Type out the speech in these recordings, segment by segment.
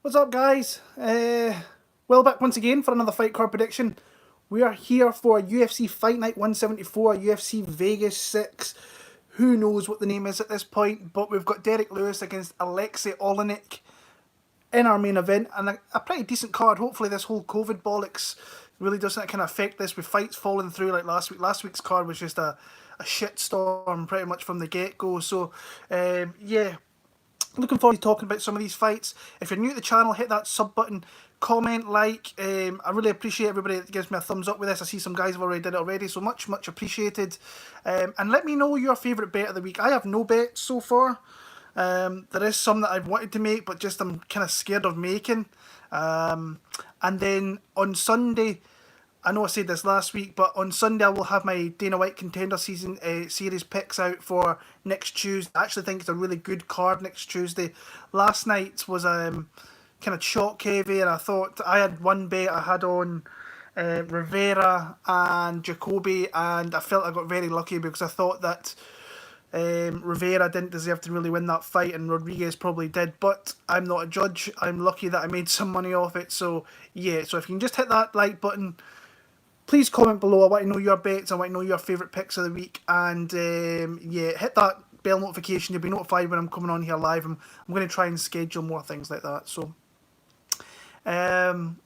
What's up, guys? Well, back once again for another fight card prediction. We are here for UFC Fight Night 174, UFC Vegas 6. Who knows what the name is at this point, but we've got Derrick Lewis against Alexey Oleinik in our main event, and a pretty decent card. Hopefully this whole COVID bollocks really doesn't kind of affect this with fights falling through like last week. Last week's card was just a shit storm pretty much from the get-go. So, yeah, looking forward to talking about some of these fights. If you're new to the channel, hit that sub button, comment, like. I really appreciate everybody that gives me a thumbs up with this. I see some guys have already did it already, so much appreciated. And let me know your favourite bet of the week. I have no bets so far. There is some that I've wanted to make, but just I'm kind of scared of making. And then on Sunday, I know I said this last week, but on Sunday I will have my Dana White Contender Season series picks out for next Tuesday. I actually think it's a really good card next Tuesday. Last night was kind of chalk heavy, and I thought I had one bet I had on Rivera and Jacoby, and I felt I got very lucky because I thought that Rivera didn't deserve to really win that fight, and Rodriguez probably did, but I'm not a judge. I'm lucky that I made some money off it. So yeah, so if you can just hit that like button, please comment below. I want to know your bets. I want to know your favourite picks of the week. And yeah, hit that bell notification. You'll be notified when I'm coming on here live. I'm going to try and schedule more things like that. So, right,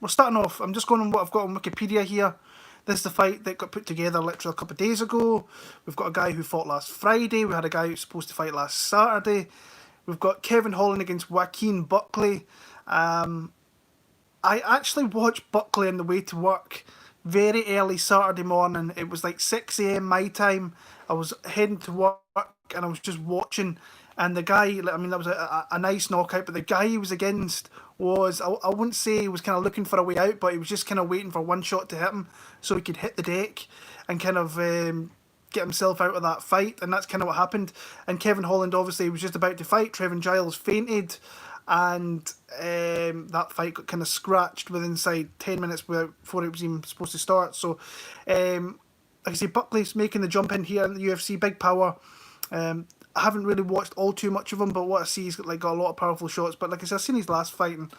we're starting off. I'm just going on what I've got on Wikipedia here. This is the fight that got put together literally a couple of days ago. We've got a guy who fought last Friday. We had a guy who's supposed to fight last Saturday. We've got Kevin Holland against Joaquin Buckley. I actually watched Buckley on the way to work very early Saturday morning. It was like 6 a.m. my time. I was heading to work and I was just watching. And the guy, I mean, that was a nice knockout, but the guy he was against was, I wouldn't say he was kind of looking for a way out, but he was just kind of waiting for one shot to hit him so he could hit the deck and kind of get himself out of that fight. And that's kind of what happened. And Kevin Holland obviously was just about to fight. Trevin Giles fainted, and that fight got kind of scratched within inside 10 minutes before it was even supposed to start. So, like I say, Buckley's making the jump in here in the UFC, big power. I haven't really watched all too much of him, but what I see, he's got a lot of powerful shots. But like I said, I've seen his last fight, and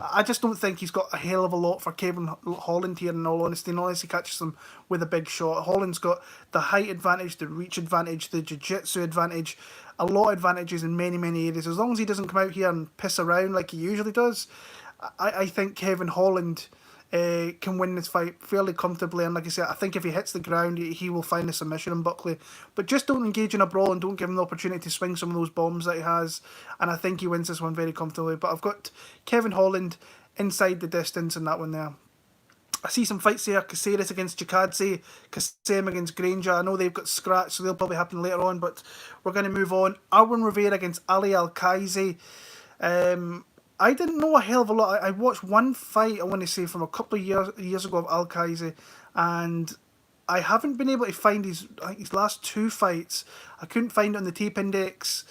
I just don't think he's got a hell of a lot for Kevin Holland here, in all honesty, unless he catches him with a big shot. Holland's got the height advantage, the reach advantage, the jiu-jitsu advantage, a lot of advantages in many, many areas. As long as he doesn't come out here and piss around like he usually does, I think Kevin Holland can win this fight fairly comfortably. And like I said, I think if he hits the ground, he will find a submission in Buckley. But just don't engage in a brawl and don't give him the opportunity to swing some of those bombs that he has. And I think he wins this one very comfortably. But I've got Kevin Holland inside the distance in that one there. I see some fights here. Caceres against Chikadze, Kasem against Granger. I know they've got scratch, so they'll probably happen later on, but we're going to move on. Arwen Rivera against Ali Alkazi. I didn't know a hell of a lot. I watched one fight, I want to say, from a couple of years ago of Alkazi, and I haven't been able to find his last two fights. I couldn't find it on the tape index,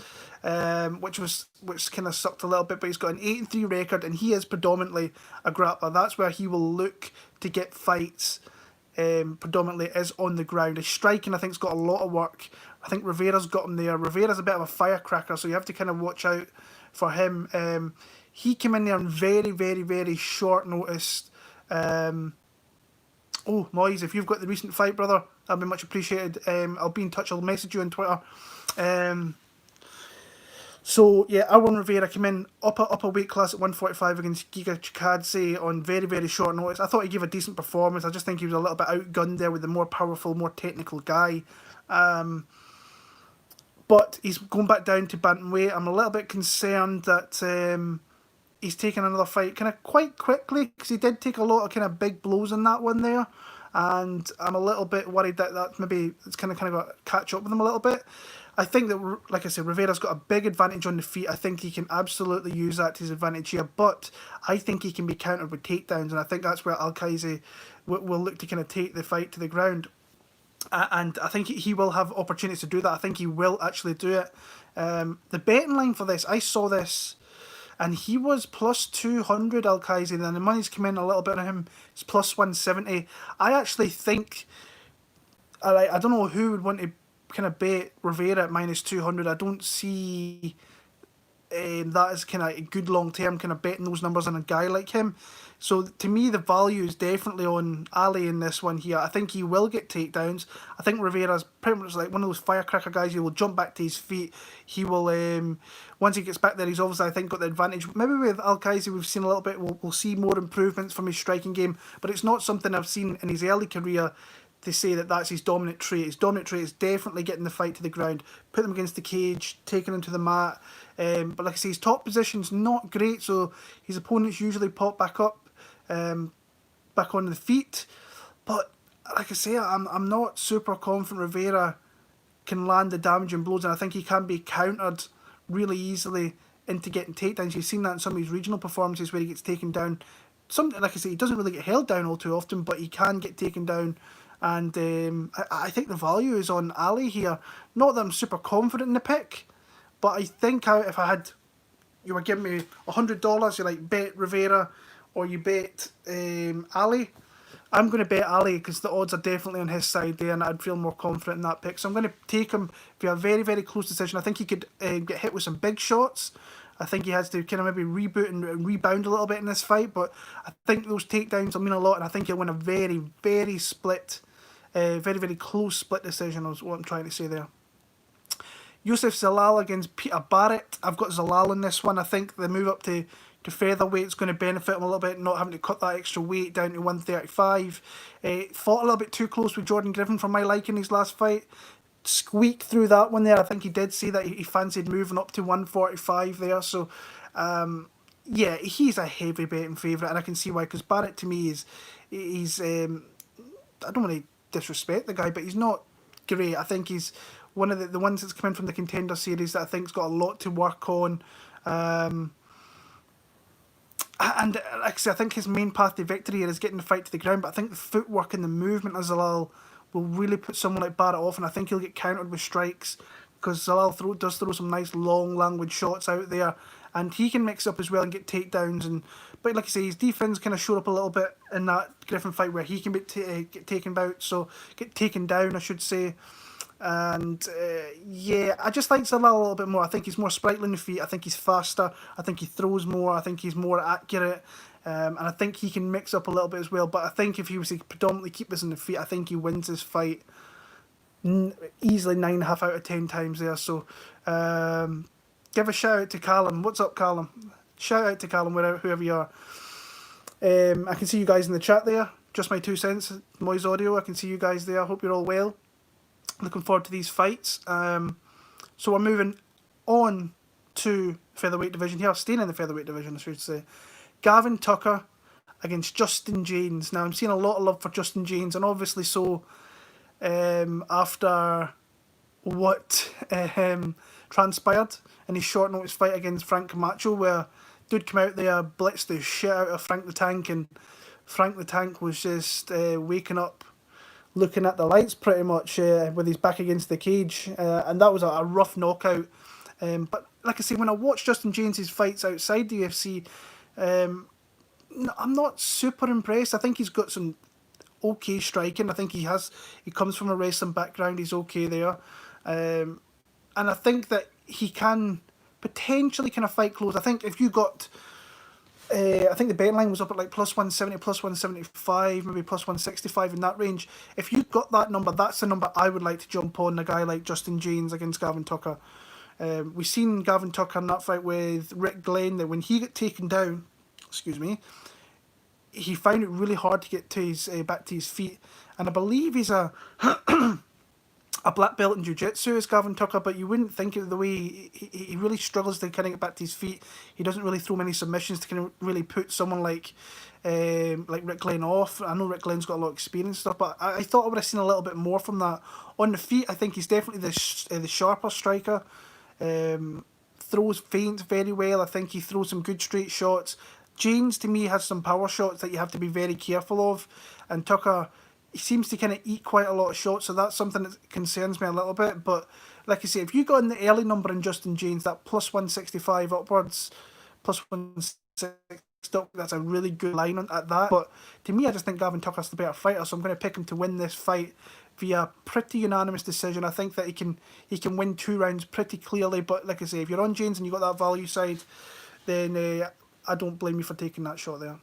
which kind of sucked a little bit. But he's got an 8-3 record, and he is predominantly a grappler. That's where he will look to get fights. Predominantly is on the ground. His striking, I think, has got a lot of work. I think Rivera's got him there. Rivera's a bit of a firecracker, so you have to kind of watch out for him. He came in there on very, very, very short notice. Oh, Moise, if you've got the recent fight, brother, that'd be much appreciated. I'll be in touch. I'll message you on Twitter. So, yeah, Arwen Rivera came in up a weight class at 145 against Giga Chikadze on very, very short notice. I thought he gave a decent performance. I just think he was a little bit outgunned there with the more powerful, more technical guy. But he's going back down to bantamweight. I'm a little bit concerned that he's taken another fight kind of quite quickly, because he did take a lot of kind of big blows in that one there, and I'm a little bit worried that maybe it's kind of got to catch up with him a little bit. I think that, like I said, Rivera's got a big advantage on the feet. I think he can absolutely use that to his advantage here, but I think he can be countered with takedowns, and I think that's where Alkazi will look to kind of take the fight to the ground. And I think he will have opportunities to do that. I think he will actually do it. The betting line for this, I saw this, and he was plus 200, Alkazi, and then the money's come in a little bit on him. It's plus 170. I actually think, I don't know who would want to kind of bet Rivera at minus 200. I don't see that is kind of a good long term kind of betting those numbers on a guy like him. So to me, the value is definitely on Ali in this one here. I think he will get takedowns. I think Rivera's pretty much like one of those firecracker guys. He will jump back to his feet. He will, once he gets back there, he's obviously, I think, got the advantage. Maybe with Alexey, we've seen a little bit. We'll see more improvements from his striking game, but it's not something I've seen in his early career to say that that's his dominant trait. His dominant trait is definitely getting the fight to the ground, put them against the cage, taking them to the mat. But like I say, his top position's not great, so his opponents usually pop back up, back on the feet. But like I say, I'm not super confident Rivera can land the damaging blows, and I think he can be countered really easily into getting takedowns. You've seen that in some of his regional performances where he gets taken down. Something like I say, he doesn't really get held down all too often, but he can get taken down. And I think the value is on Ali here. Not that I'm super confident in the pick, but I think if I had, you were giving me $100, you like bet Rivera or you bet Ali. I'm going to bet Ali because the odds are definitely on his side there, and I'd feel more confident in that pick. So I'm going to take him via a very, very close decision. I think he could get hit with some big shots. I think he has to kind of maybe reboot and rebound a little bit in this fight, but I think those takedowns will mean a lot, and I think he'll win a very, very split, very, very close split decision is what I'm trying to say there. Youssef Zalal against Peter Barrett. I've got Zalal in this one. I think the move up to featherweight is going to benefit him a little bit, not having to cut that extra weight down to 135. Fought a little bit too close with Jordan Griffin for my liking his last fight. Squeaked through that one there. I think he did say that he fancied moving up to 145 there. So, yeah, he's a heavy betting favourite, and I can see why, because Barrett to me he's I don't want to disrespect the guy, but he's not great. I think he's one of the ones that's come in from the Contender Series that I think's got a lot to work on. And like I say, I think his main path to victory here is getting the fight to the ground, but I think the footwork and the movement of Zalal will really put someone like Barrett off, and I think he'll get countered with strikes because Zalal does throw some nice long language shots out there, and he can mix up as well and get takedowns. But like I say, his defense kind of showed up a little bit in that Griffin fight where he can get taken down, I should say. And yeah, I just like Zalal a little bit more. I think he's more sprightly in the feet. I think he's faster. I think he throws more. I think he's more accurate. And I think he can mix up a little bit as well. But I think if he was to predominantly keep this in the feet, I think he wins this fight easily 9.5 out of 10 times there. So give a shout out to Callum. What's up, Callum? Shout out to Callum, whoever you are. I can see you guys in the chat there. Just my 2 cents. Moy's Audio. I can see you guys there. I hope you're all well. Looking forward to these fights. So we're moving on to featherweight division here. Staying in the featherweight division, I should say. Gavin Tucker against Justin Jaynes. Now, I'm seeing a lot of love for Justin Jaynes, and obviously so after what transpired in his short notice fight against Frank Camacho, where dude came out there, blitzed the shit out of Frank the Tank, and Frank the Tank was just waking up looking at the lights pretty much with his back against the cage, and that was a rough knockout. But like I say, when I watch Justin Jaynes' fights outside the UFC, I'm not super impressed. I think he's got some okay striking. I think he comes from a wrestling background. He's okay there, and I think that he can potentially kind of fight close. I think if you got I think the betting line was up at like plus 170, plus 175, maybe plus 165 in that range. If you got that number, that's the number I would like to jump on a guy like Justin Jaynes against Gavin Tucker. We've seen Gavin Tucker in that fight with Rick Glenn, that when he got taken down, he found it really hard to get to his back to his feet. And I believe he's a a black belt in jiu-jitsu is Gavin Tucker, but you wouldn't think it the way he really struggles to kind of get back to his feet. He doesn't really throw many submissions to kind of really put someone like Rick Glenn off. I know Rick Glenn's got a lot of experience and stuff, but I thought I would have seen a little bit more from that. On the feet, I think he's definitely the sharper striker. Throws feints very well. I think he throws some good straight shots. Jaynes, to me, has some power shots that you have to be very careful of, and Tucker, he seems to kind of eat quite a lot of shots, so that's something that concerns me a little bit. But like I say, if you got in the early number in Justin Jaynes, that plus 165 upwards, plus 160, that's a really good line at that. But to me, I just think Gavin Tucker's the better fighter, so I'm going to pick him to win this fight via pretty unanimous decision. I think that he can win 2 rounds pretty clearly. But like I say, if you're on Jaynes and you got that value side, then I don't blame you for taking that shot there.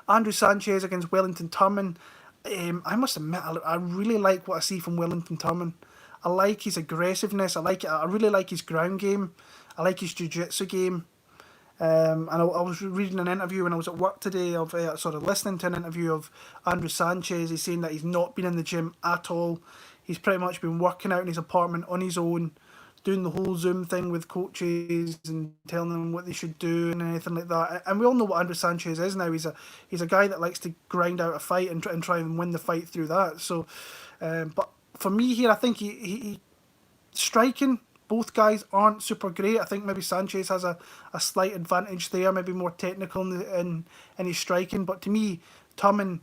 Andrew Sanchez against Wellington Turman. I must admit, I really like what I see from Wellington Turman. I like his aggressiveness. I really like his ground game. I like his jiu-jitsu game. And I was reading an interview when I was at work today of listening to an interview of Andrew Sanchez. He's saying that he's not been in the gym at all. He's pretty much been working out in his apartment on his own, doing the whole Zoom thing with coaches and telling them what they should do and anything like that. And we all know what Andrew Sanchez is now. He's a guy that likes to grind out a fight and try and win the fight through that. So, but for me here, I think he striking. Both guys aren't super great. I think maybe Sanchez has a slight advantage there, maybe more technical in his striking. But to me, Turman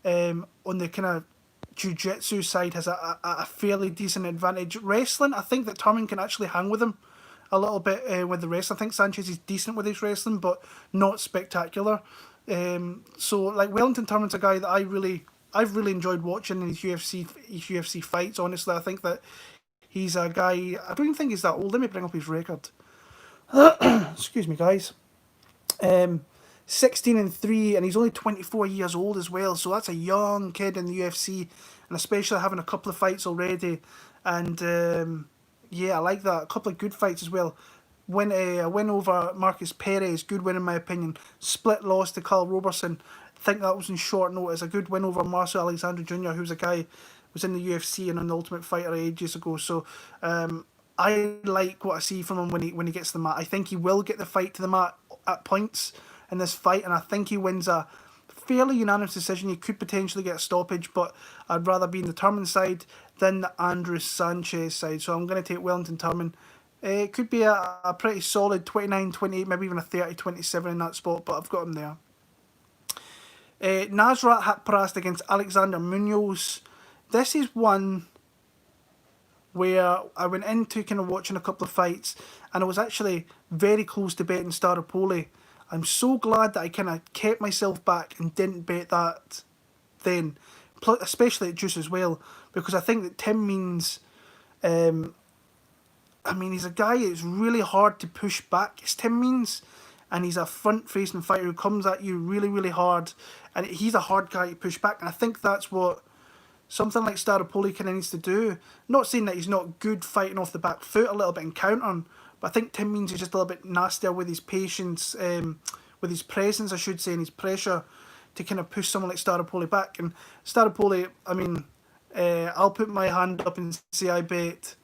on the kind of jiu-jitsu side has a fairly decent advantage. Wrestling, I think that Turman can actually hang with him a little bit with the wrestling. I think Sanchez is decent with his wrestling, but not spectacular. So like Wellington Turman's a guy that I've really enjoyed watching in his UFC fights. Honestly, I think that he's a guy. I don't even think he's that old. Let me bring up his record. Excuse me, guys. 16-3, and he's only 24 years old as well. So that's a young kid in the UFC, and especially having a couple of fights already. And yeah, I like that. A couple of good fights as well. A win over Marcus Perez, good win in my opinion. Split loss to Carl Roberson. I think that was in short notice. A good win over Marcel Alexander Jr., who's a guy was in the UFC and an Ultimate Fighter ages ago. So I like what I see from him when he gets to the mat. I think he will get the fight to the mat at points in this fight, and I think he wins a fairly unanimous decision. He could potentially get a stoppage, but I'd rather be in the Turman side than the Andrew Sanchez side. So I'm going to take Wellington Turman. It could be a pretty solid 29-28, maybe even a 30-27 in that spot, but I've got him there. Nasrat Haqparast against Alexander Munoz. This is one where I went into kind of watching a couple of fights, and I was actually very close to betting Staropoli. I'm so glad that I kind of kept myself back and didn't bet that then, especially at Juice as well, because I think that Tim Means, he's a guy that's really hard to push back. It's Tim Means, and he's a front-facing fighter who comes at you really, really hard, and he's a hard guy to push back, and I think that's what something like Staropoli kind of needs to do. Not saying that he's not good fighting off the back foot a little bit and countering, but I think Tim Means is just a little bit nastier with his patience, with his presence, I should say, and his pressure to kind of push someone like Staropoli back. And Staropoli, I'll put my hand up and say I bet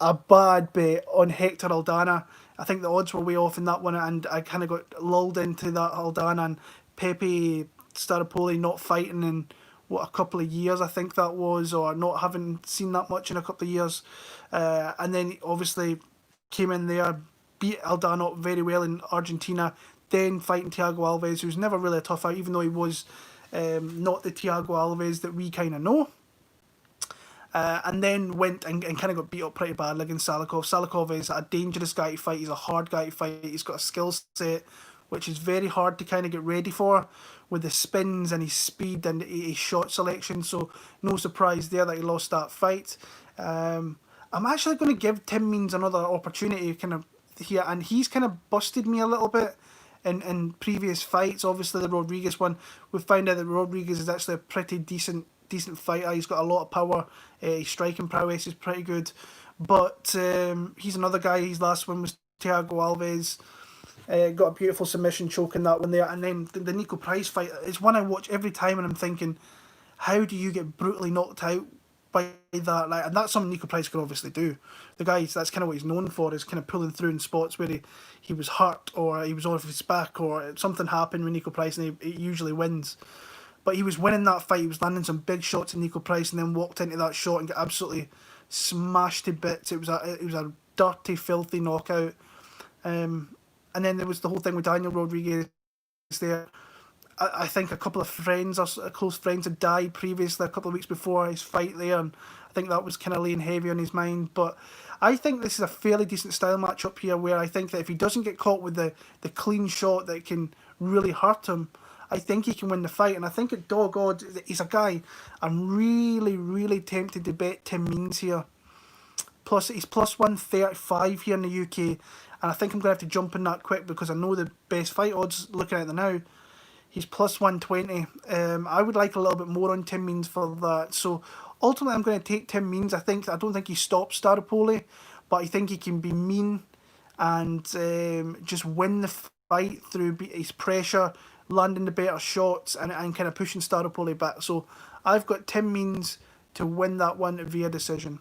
a bad bet on Hector Aldana. I think the odds were way off in that one, and I kind of got lulled into that Aldana and Pepe Staropoli not fighting in a couple of years, I think that was, or not having seen that much in a couple of years. And then obviously came in there, beat Aldana up very well in Argentina, then fighting Thiago Alves, who's never really a tough fight, even though he was not the Thiago Alves that we kind of know. And then went and kind of got beat up pretty badly against Salikov. Salikov is a dangerous guy to fight. He's a hard guy to fight. He's got a skill set which is very hard to kind of get ready for with the spins and his speed and his shot selection. So no surprise there that he lost that fight. I'm actually going to give Tim Means another opportunity kind of here, and he's kind of busted me a little bit in previous fights. Obviously the Rodriguez one, we found out that Rodriguez is actually a pretty decent fighter. He's got a lot of power. His striking prowess is pretty good, but he's another guy. His last one was Thiago Alves. Got a beautiful submission choke in that one there, and then the Nico Price fight is one I watch every time, and I'm thinking, how do you get brutally knocked out by that? And that's something Nico Price can obviously do. The guy, that's kind of what he's known for, is kind of pulling through in spots where he was hurt or he was off his back or something happened with Nico Price, and he usually wins. But he was winning that fight. He was landing some big shots in Nico Price, and then walked into that shot and got absolutely smashed to bits. It was a dirty, filthy knockout. And then there was the whole thing with Daniel Rodriguez there. I think a couple of friends, or close friends, had died previously a couple of weeks before his fight there, and I think that was kind of laying heavy on his mind. But I think this is a fairly decent style matchup here, where I think that if he doesn't get caught with the clean shot that can really hurt him, I think he can win the fight, and I think at dog odds, he's a guy I'm really, really tempted to bet Tim Means here. Plus, he's plus 135 here in the UK, and I think I'm going to have to jump in that quick because I know the best fight odds looking at it now. He's plus 120. I would like a little bit more on Tim Means for that. So ultimately, I'm going to take Tim Means. I don't think he stops Staropoli, but I think he can be mean and just win the fight through his pressure, landing the better shots, and kind of pushing Staropoli back. So I've got Tim Means to win that one via decision.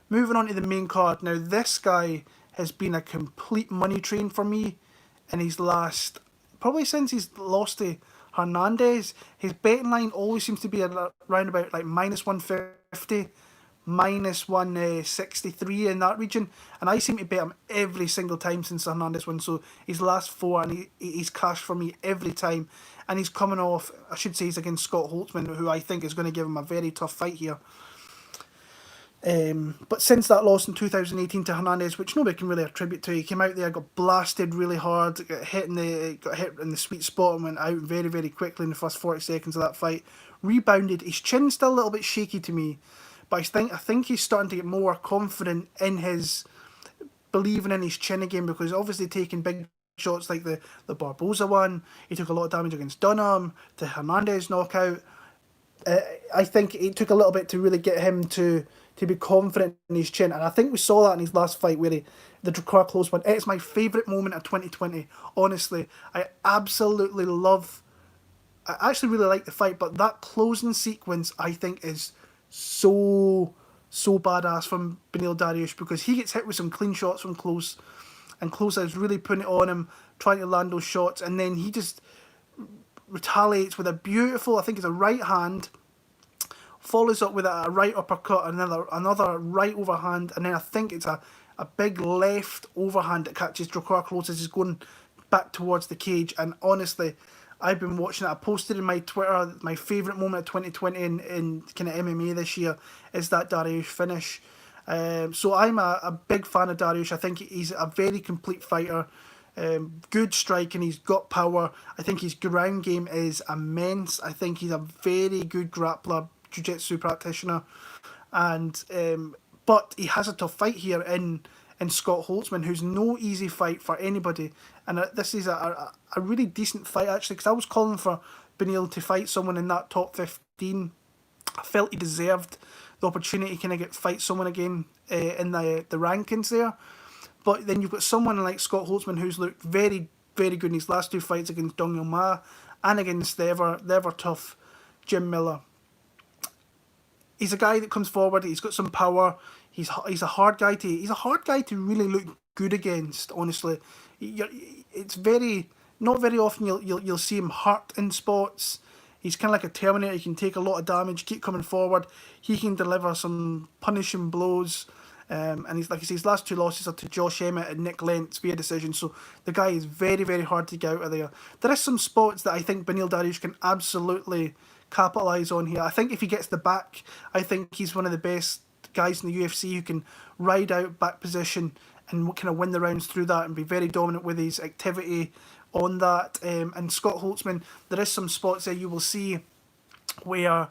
Moving on to the main card. Now, this guy has been a complete money train for me in his last, probably since he's lost to Hernandez. His betting line always seems to be around about like minus 150, minus 163 in that region. And I seem to bet him every single time since the Hernandez win. So his last four, and he's cashed for me every time. And he's coming off, I should say, he's against Scott Holtzman, who I think is going to give him a very tough fight here. But since that loss in 2018 to Hernandez, which nobody can really attribute to, he came out there, got blasted really hard, got hit in the sweet spot and went out very, very quickly in the first 40 seconds of that fight. Rebounded. His chin's still a little bit shaky to me, but I think he's starting to get more confident in his believing in his chin again, because obviously taking big shots like the Barboza one, he took a lot of damage against Dunham, to Hernandez knockout. I think it took a little bit to really get him to be confident in his chin, and I think we saw that in his last fight where the Drakkar close one. It's my favourite moment of 2020, honestly. I absolutely love, I actually really like the fight, but that closing sequence I think is so badass from Beneil Dariush, because he gets hit with some clean shots from close, and close is really putting it on him, trying to land those shots, and then he just retaliates with a beautiful, I think it's a right hand, follows up with a right uppercut, another right overhand, and then I think it's a big left overhand that catches Drakkar close as he's going back towards the cage. And honestly, I've been watching it. I posted in my Twitter, my favourite moment of 2020 in kind of MMA this year is that Dariush finish. So I'm a big fan of Dariush. I think he's a very complete fighter. Good striking, he's got power. I think his ground game is immense. I think he's a very good grappler, jiu-jitsu practitioner, and but he has a tough fight here in Scott Holtzman, who's no easy fight for anybody. And this is a really decent fight actually, because I was calling for Beneil to fight someone in that top 15. I felt he deserved the opportunity to fight someone again in the rankings there. But then you've got someone like Scott Holtzman who's looked very, very good in his last two fights against Dong Yong Ma and against the ever tough Jim Miller. He's a guy that comes forward. He's got some power. He's a hard guy to really look good against. Honestly, it's not very often you'll see him hurt in spots. He's kind of like a Terminator. He can take a lot of damage, keep coming forward. He can deliver some punishing blows. And he's, like I say, his last two losses are to Josh Emmett and Nick Lentz via decision. So the guy is very, very hard to get out of there. There is some spots that I think Beneil Dariush can absolutely capitalise on here. I think if he gets the back, I think he's one of the best guys in the UFC who can ride out back position and kind of win the rounds through that and be very dominant with his activity on that. And Scott Holtzman, there is some spots there you will see where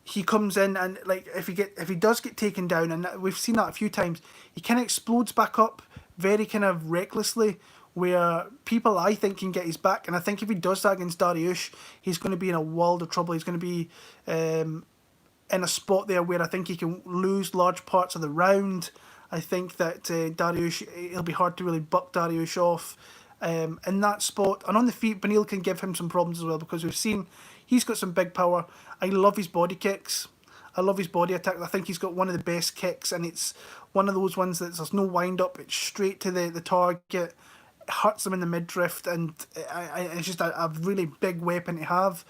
he comes in and like if he does get taken down, and we've seen that a few times, he kind of explodes back up very kind of recklessly, where people I think can get his back. And I think if he does that against Dariush, he's going to be in a world of trouble. He's going to be in a spot there where I think he can lose large parts of the round. I think that Dariush, it'll be hard to really buck Dariush off in that spot. And on the feet, Beneil can give him some problems as well, because we've seen he's got some big power. I love his body kicks. I love his body attack. I think he's got one of the best kicks, and it's one of those ones that there's no wind up. It's straight to the target. It hurts him in the midriff, and it's just a really big weapon to have.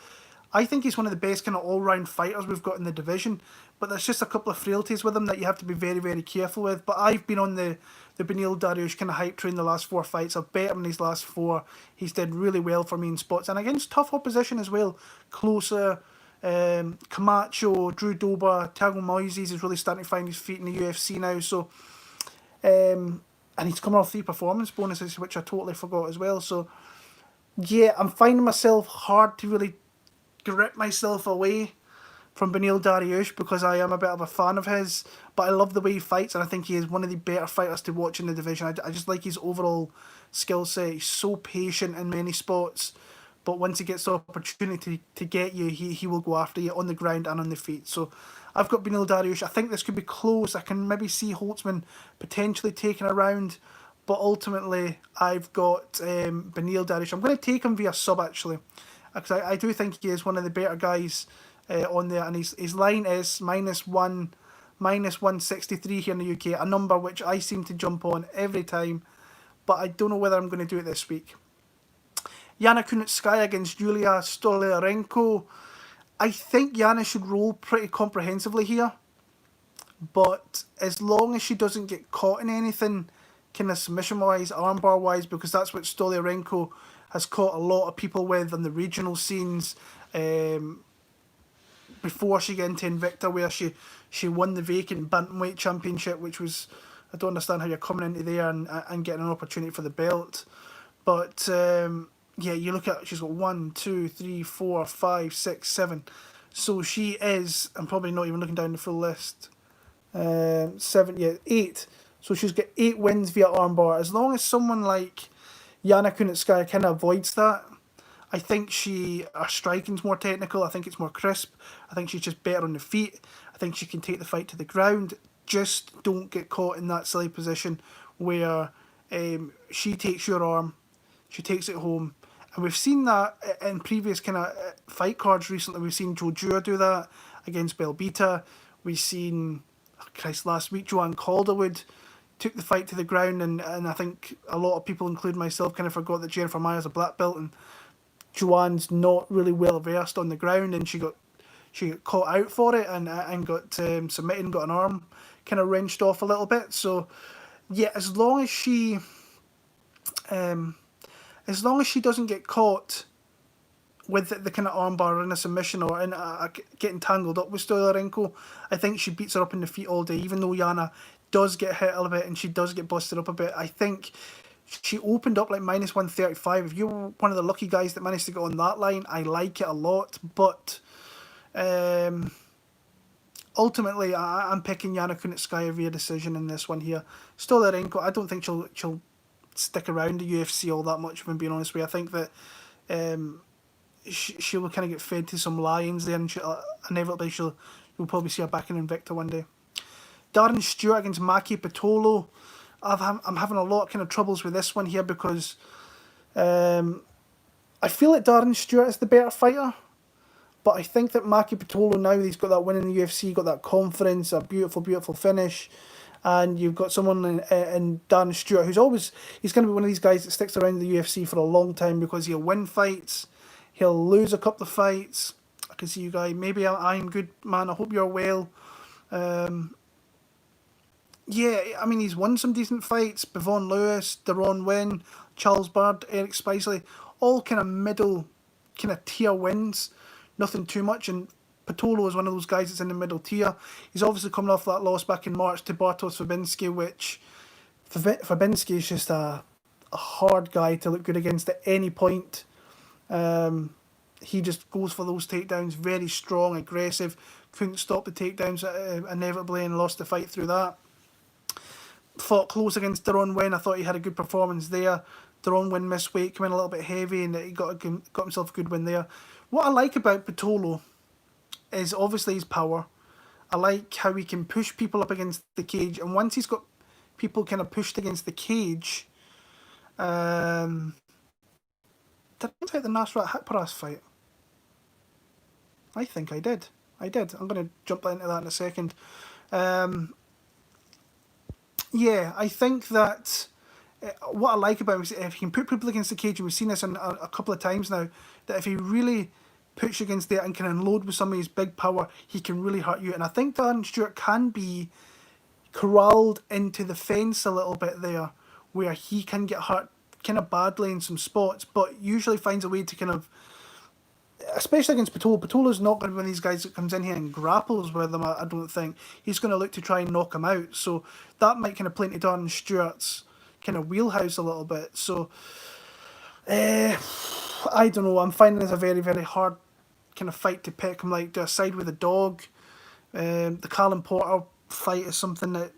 I think he's one of the best kind of all-round fighters we've got in the division, but there's just a couple of frailties with him that you have to be very, very careful with. But I've been on the Beneil Dariush kind of hype train the last 4 fights. I've bet him in his last 4. He's did really well for me in spots, and against tough opposition as well. Closer, Camacho, Drew Dober, Thiago Moises is really starting to find his feet in the UFC now. So, and he's coming off 3 performance bonuses, which I totally forgot as well. So, Yeah, I'm finding myself hard to really grip myself away from Beneil Dariush because I am a bit of a fan of his, but I love the way he fights, and I think he is one of the better fighters to watch in the division. I just like his overall skill set. He's so patient in many spots, but once he gets the opportunity to get you, he will go after you on the ground and on the feet. So I've got Beneil Dariush. I think this could be close. I can maybe see Holtzman potentially taking a round, but ultimately I've got Beneil Dariush. I'm going to take him via sub actually, because I do think he is one of the better guys on there, and his line is -163 here in the UK, a number which I seem to jump on every time, but I don't know whether I'm going to do it this week. Yana Kunitskaya against Julija Stoliarenko. I think Yana should roll pretty comprehensively here, but as long as she doesn't get caught in anything, kind of submission-wise, armbar-wise, because that's what Stoliarenko has caught a lot of people with on the regional scenes, before she got into Invicta, where she won the vacant bantamweight championship, which was, I don't understand how you're coming into there and getting an opportunity for the belt. But yeah, you look at, she's got 1, 2, 3, 4, 5, 6, 7. So she is, I'm probably not even looking down the full list. 7, yeah, 8. So she's got 8 wins via armbar. As long as someone like Yana Kunitskaya kind of avoids that, I think her striking's more technical. I think it's more crisp. I think she's just better on the feet. I think she can take the fight to the ground. Just don't get caught in that silly position where she takes your arm, she takes it home. And we've seen that in previous kind of fight cards recently. We've seen Joe Dura do that against Belbita. We've seen, last week, Joanne Calderwood took the fight to the ground, and I think a lot of people, including myself, kind of forgot that Jennifer Meyer's a black belt, and Joanne's not really well versed on the ground, and she got caught out for it and got submitted and got an arm kind of wrenched off a little bit. So yeah, as long as she doesn't get caught with the kind of armbar in a submission or in getting tangled up with Stoliarenko, I think she beats her up in the feet all day, even though Yana does get hit a little bit and she does get busted up a bit. I think she opened up like -135. If you're one of the lucky guys that managed to get on that line, I like it a lot. But ultimately, I'm picking Yana Kunitskaya via decision in this one here. Stoliarenko, I don't think she'll stick around the UFC all that much, if I'm being honest with you. I think that she will kind of get fed to some lions there, and inevitably you'll probably see her back in Invicta one day. Darren Stewart against Maki Pitolo. I'm having a lot of kind of troubles with this one here because I feel like Darren Stewart is the better fighter, but I think that Maki Pitolo, now that he's got that win in the UFC, got that confidence, a beautiful, beautiful finish, and you've got someone in Darren Stewart he's going to be one of these guys that sticks around the UFC for a long time because he'll win fights, he'll lose a couple of fights. I can see you guys. Maybe I'm good, man. I hope you're well. Yeah, I mean, he's won some decent fights. Bevon Lewis, Deron Wynn, Charles Bard, Eric Spicely, all kind of middle, kind of tier wins. Nothing too much. And Pitolo is one of those guys that's in the middle tier. He's obviously coming off that loss back in March to Bartosz Fabinski, which Fabinski is just a hard guy to look good against at any point. He just goes for those takedowns, very strong, aggressive. Couldn't stop the takedowns inevitably and lost the fight through that. Fought close against Deron Wynn. I thought he had a good performance there. Deron Wynn missed weight, came in a little bit heavy, and he got himself a good win there. What I like about Pitolo is obviously his power. I like how he can push people up against the cage, and once he's got people kind of pushed against the cage, did I fight the Nasrat Haqparast fight? I think I did. I'm going to jump into that in a second. Yeah, I think that what I like about him is if he can put people against the cage, and we've seen this a couple of times now, that if he really puts against there and can unload with some of his big power, he can really hurt you. And I think Darren Stewart can be corralled into the fence a little bit there, where he can get hurt kind of badly in some spots, but usually finds a way to kind of, especially against Pitolo. Pitolo's not going to be one of these guys that comes in here and grapples with him, I don't think. He's going to look to try and knock him out. So that might kind of play into Darren Stewart's kind of wheelhouse a little bit. So I don't know. I'm finding this a very, very hard kind of fight to pick. I'm like, do I side with the dog? The Callum Porter fight is something that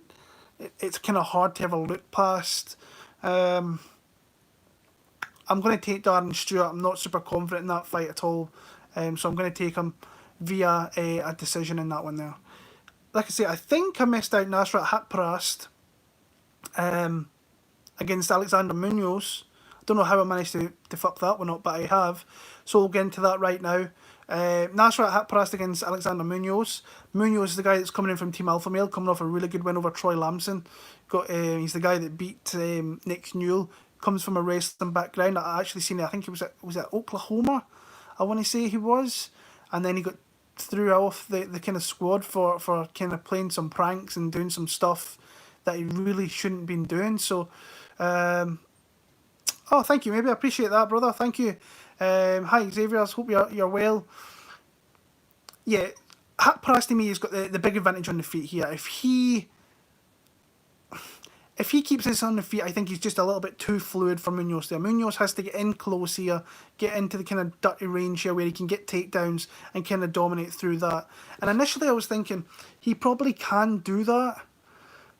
it's kind of hard to ever look past. I'm going to take Darren Stewart. I'm not super confident in that fight at all. So I'm going to take him via a decision in that one there. Like I say, I think I missed out Nasrat Haqparast against Alexander Munoz. I don't know how I managed to fuck that one up, but I have. So we'll get into that right now. Nasrat Haqparast against Alexander Munoz. Munoz is the guy that's coming in from Team Alpha Male, coming off a really good win over Troy Lamson. He's the guy that beat Nick Newell. Comes from a wrestling background. I actually seen it. I think it was at Oklahoma, I want to say he was, and then he got threw off the kind of squad for kind of playing some pranks and doing some stuff that he really shouldn't been doing. So, oh, thank you. Maybe I appreciate that, brother. Thank you. Hi, Xavier. I hope you're well. Yeah, Haqparast to me has got the big advantage on the feet here. If he keeps this on the feet, I think he's just a little bit too fluid for Munoz there. Munoz has to get in close here, get into the kind of dirty range here where he can get takedowns and kind of dominate through that. And initially I was thinking he probably can do that,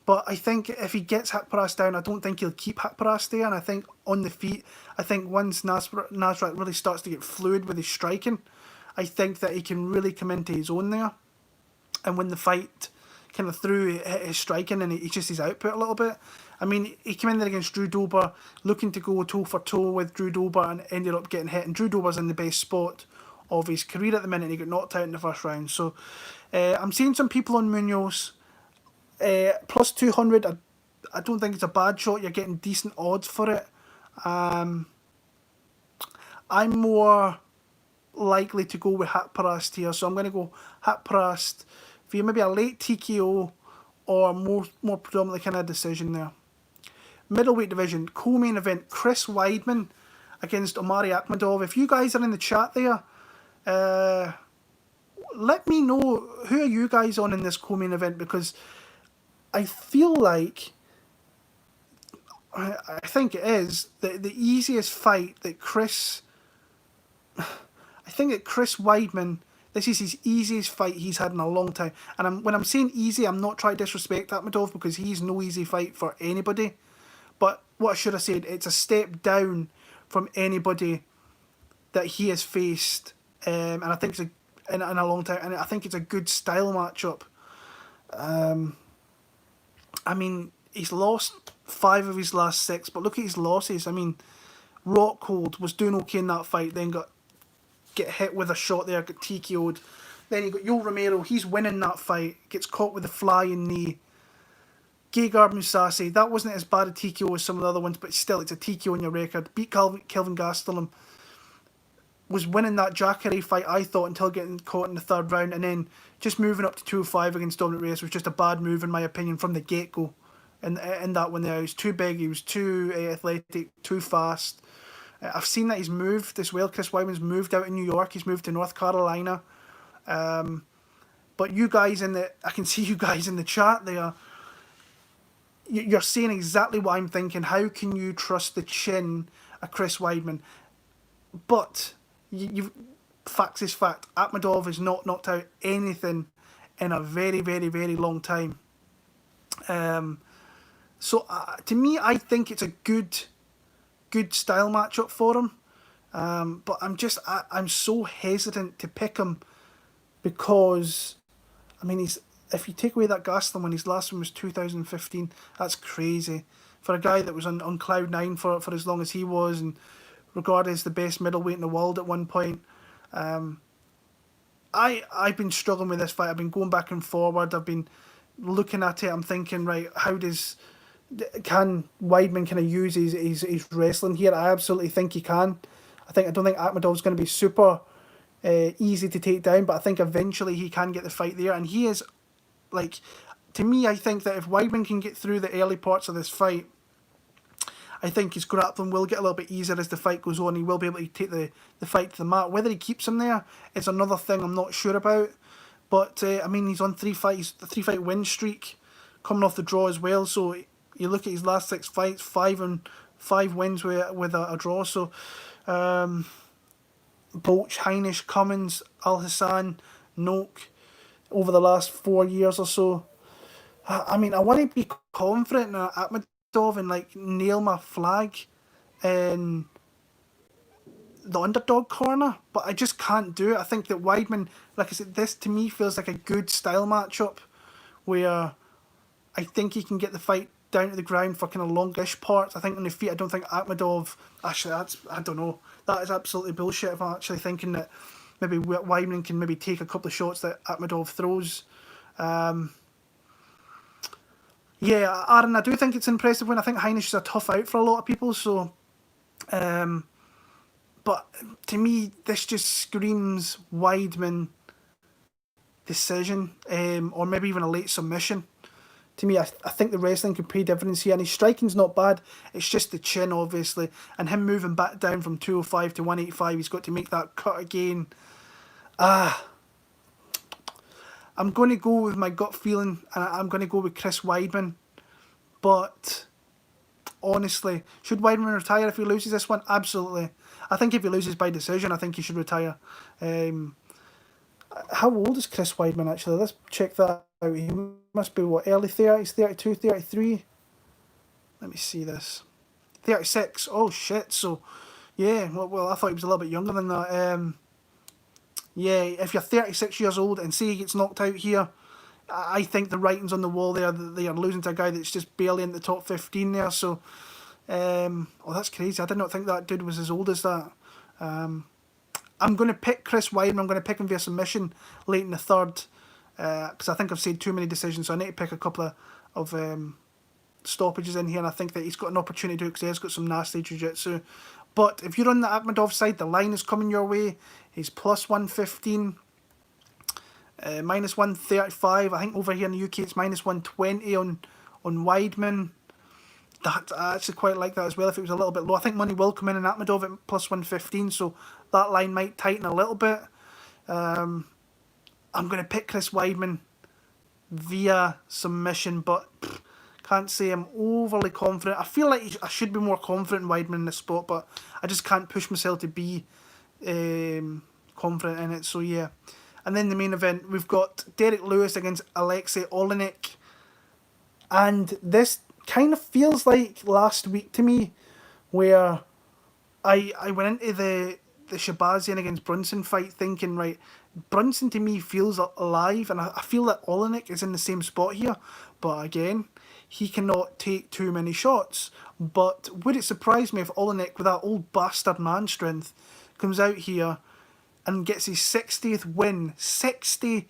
but I think if he gets Haqparast down, I don't think he'll keep Haqparast there. And I think on the feet, I think once Nasrat really starts to get fluid with his striking, I think that he can really come into his own there and win the fight kind of through his striking and just his output a little bit. I mean, he came in there against Drew Dober, looking to go toe for toe with Drew Dober and ended up getting hit. And Drew Dober's in the best spot of his career at the minute. He got knocked out in the first round. So I'm seeing some people on Munoz. Plus 200, I don't think it's a bad shot. You're getting decent odds for it. I'm more likely to go with Haqparast here. So I'm going to go Haqparast for maybe a late TKO or more predominantly kind of decision there. Middleweight division, co-main event, Chris Weidman against Omari Akhmedov. If you guys are in the chat there, let me know who are you guys on in this co-main event, because I feel like, I think it is, the easiest fight that Chris Weidman, this is his easiest fight he's had in a long time. And when I'm saying easy, I'm not trying to disrespect Akhmedov, because he's no easy fight for anybody. But what I should have said, it's a step down from anybody that he has faced. And I think it's in a long time. And I think it's a good style matchup. I mean, he's lost 5 of his last 6, but look at his losses. I mean, Rockhold was doing okay in that fight, then get hit with a shot there, got TKO'd. Then you got Yoel Romero, he's winning that fight, gets caught with a flying knee. Gegard Mousasi, that wasn't as bad a TKO as some of the other ones, but still, it's a TKO on your record. Beat Kelvin Gastelum. Was winning that Jacare fight, I thought, until getting caught in the 3rd round, and then just moving up to 205 against Dominic Reyes was just a bad move, in my opinion, from the get-go. In that one there, he was too big, he was too athletic, too fast. I've seen that he's moved as well. Chris Weidman's moved out in New York. He's moved to North Carolina. But you guys I can see you guys in the chat there. You're saying exactly what I'm thinking. How can you trust the chin of Chris Weidman? But facts is fact. Akhmedov has not knocked out anything in a very, very, very long time. So to me, I think it's a good style matchup for him, but I'm so hesitant to pick him, because I mean, if you take away that Gastelum one, his last one was 2015. That's crazy for a guy that was on cloud 9 for as long as he was, and regarded as the best middleweight in the world at one point. I've been struggling with this fight. I've been going back and forward. I've been looking at it. I'm thinking, right, can Weidman kind of use his wrestling here? I absolutely think he can. I don't think Akhmedov's going to be super easy to take down, but I think eventually he can get the fight there. And he is, like, to me, I think that if Weidman can get through the early parts of this fight, I think his grappling will get a little bit easier as the fight goes on. He will be able to take the fight to the mat. Whether he keeps him there is another thing I'm not sure about. But, I mean, he's on 3 fights, the 3-fight win streak, coming off the draw as well. So you look at his last 6 fights, 5 wins with a draw. So Boch, Heinisch, Cummins, Al Hassan, Noak over the last 4 years or so. I mean, I want to be confident in Akhmedov and like nail my flag in the underdog corner, but I just can't do it. I think that Weidman, like I said, this to me feels like a good style matchup where I think he can get the fight down to the ground for kind of longish parts. I think on the feet, I don't think Akhmedov. Actually, I don't know. That is absolutely bullshit. If I'm actually thinking that maybe Weidman can maybe take a couple of shots that Akhmedov throws. Yeah, Aaron, I do think it's an impressive win. I think Heinisch is a tough out for a lot of people. So, but to me, this just screams Weidman decision, or maybe even a late submission. To me, I think the wrestling could pay dividends here, and his striking's not bad. It's just the chin, obviously, and him moving back down from 205 to 185. He's got to make that cut again. I'm going to go with my gut feeling, and I'm going to go with Chris Weidman. But honestly, should Weidman retire if he loses this one? Absolutely. I think if he loses by decision, I think he should retire. How old is Chris Weidman, actually? Let's check that out. He must be, what, early 30s, 32, 33? Let me see this. 36. Oh, shit. So, yeah, well, I thought he was a little bit younger than that. Yeah, if you're 36 years old and say he gets knocked out here, I think the writing's on the wall there that they are losing to a guy that's just barely in the top 15 there. So, oh, that's crazy. I did not think that dude was as old as that. I'm going to pick Chris Weidman. I'm going to pick him via submission late in the third, because I think I've said too many decisions, so I need to pick a couple of stoppages in here, and I think that he's got an opportunity to do it because he has got some nasty jiu-jitsu. But if you're on the Akhmedov side, the line is coming your way. He's plus 115, minus 135. I think over here in the UK it's minus 120 on Weidman. I actually quite like that as well if it was a little bit low. I think money will come in Akhmedov at plus 115, so that line might tighten a little bit. I'm going to pick Chris Weidman via submission, but can't say I'm overly confident. I feel like I should be more confident in Weidman in this spot, but I just can't push myself to be confident in it. So yeah. And then the main event, we've got Derrick Lewis against Alexey Oleinik. And this kind of feels like last week to me, where I went into the Shabazian against Brunson fight thinking, right, Brunson to me feels alive, and I feel that Oleinik is in the same spot here. But again, he cannot take too many shots. But would it surprise me if Oleinik, with that old bastard man strength, comes out here and gets his 60th win? 60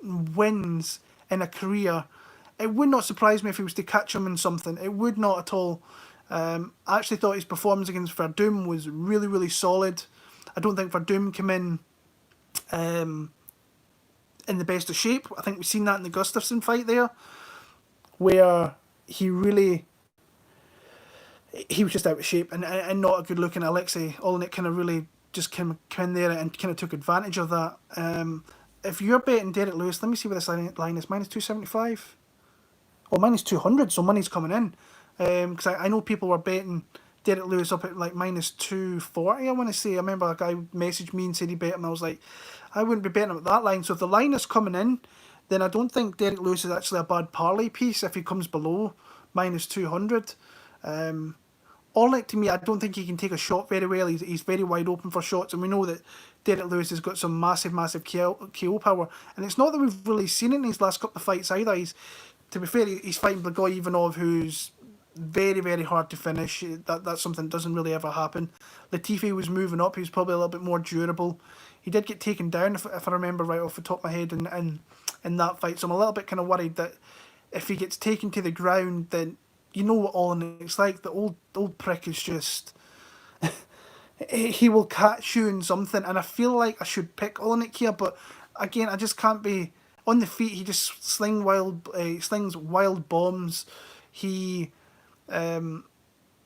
wins in a career. It would not surprise me if he was to catch him in something. It would not at all. I actually thought his performance against Verdum was really, really solid. I don't think Verdum came in the best of shape. I think we've seen that in the Gustafsson fight there, where he was just out of shape and not a good looking Alexey Oleinik kind of really just came in there and kind of took advantage of that. If you're betting Derrick Lewis, let me see what this line is. Minus 275? Oh, minus 200, so money's coming in. Because I know people were betting Derrick Lewis up at like minus 240, I want to say. I remember a guy messaged me and said he bet him. I was like, I wouldn't be betting him at that line. So if the line is coming in, then I don't think Derrick Lewis is actually a bad parlay piece if he comes below minus 200. Oleinik, to me, I don't think he can take a shot very well. He's very wide open for shots, and we know that Derrick Lewis has got some massive KO power. And it's not that we've really seen it in his last couple of fights either. To be fair, he's fighting Blagoy Ivanov, who's very, very hard to finish. That's something that doesn't really ever happen. Latifi was moving up. He was probably a little bit more durable. He did get taken down, if I remember right off the top of my head, in that fight. So I'm a little bit kind of worried that if he gets taken to the ground, then you know what Oleinik's like. The old prick is just... he will catch you in something, and I feel like I should pick Oleinik here, but again, I just can't be... On the feet, he just slings wild bombs. He... not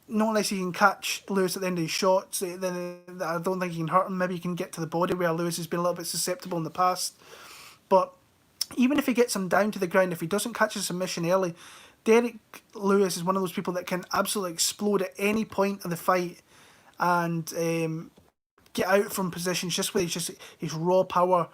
unless he can catch Lewis at the end of his shots, then I don't think he can hurt him. Maybe he can get to the body, where Lewis has been a little bit susceptible in the past. But even if he gets him down to the ground, if he doesn't catch a submission early, Derrick Lewis is one of those people that can absolutely explode at any point of the fight and get out from positions just with his raw power.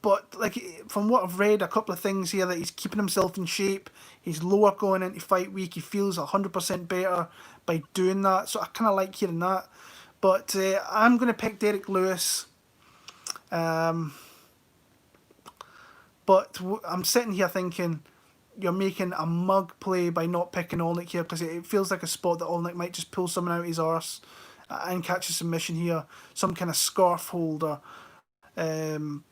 But like from what I've read, a couple of things here, that he's keeping himself in shape. He's lower going into fight week. He feels 100% better by doing that. So I kind of like hearing that. But I'm going to pick Derrick Lewis. But I'm sitting here thinking, you're making a mug play by not picking Oleinik here, because it feels like a spot that Oleinik might just pull someone out of his arse and catch a submission here. Some kind of scarf holder. Him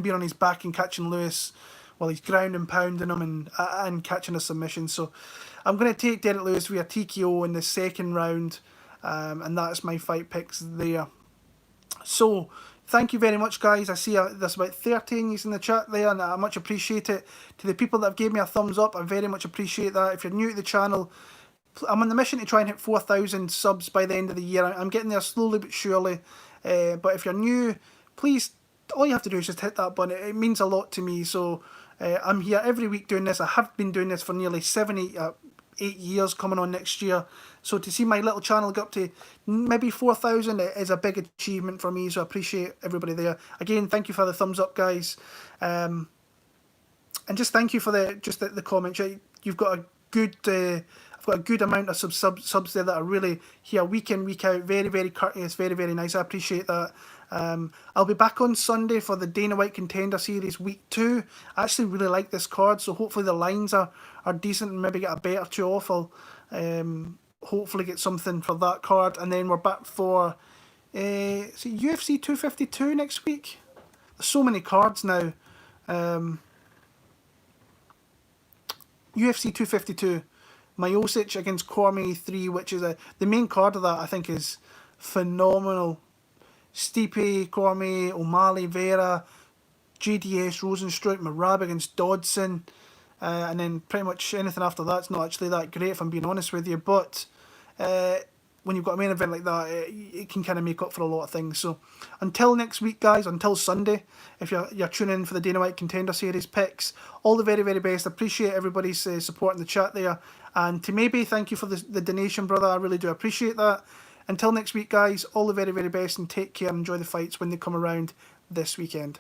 being on his back and catching Lewis while he's ground and pounding him and catching a submission. So I'm going to take Derrick Lewis via TKO in the second round, and that's my fight picks there. So thank you very much, guys. I see there's about 13 in the chat there, and I much appreciate it. To the people that have gave me a thumbs up, I very much appreciate that. If you're new to the channel, I'm on the mission to try and hit 4,000 subs by the end of the year. I'm getting there slowly but surely. But if you're new, please, all you have to do is just hit that button. It means a lot to me. So I'm here every week doing this. I have been doing this for nearly 8 years, coming on next year. So to see my little channel go up to maybe 4,000 is a big achievement for me. So I appreciate everybody there. Again, thank you for the thumbs up, guys. And just thank you for the comments. You've got a good I've got a good amount of subs there that are really here week in, week out. Very, very courteous, very, very nice. I appreciate that. I'll be back on Sunday for the Dana White Contender Series Week 2. I actually really like this card, so hopefully the lines are decent and maybe get a bet or two off. I'll hopefully get something for that card. And then we're back for is it UFC 252 next week? There's so many cards now. UFC 252. Miocic against Cormier 3, which is the main card of that, I think, is phenomenal. Stipe, Cormier, Omari, Rivera, JDS, Rosenstruck, Merab against Dodson, and then pretty much anything after that's not actually that great, if I'm being honest with you. But when you've got a main event like that, it can kind of make up for a lot of things. So until next week, guys, until Sunday, if you're tuning in for the Dana White Contender Series picks, all the very, very best. Appreciate everybody's support in the chat there. And to maybe thank you for the donation, brother. I really do appreciate that. Until next week, guys, all the very, very best, and take care and enjoy the fights when they come around this weekend.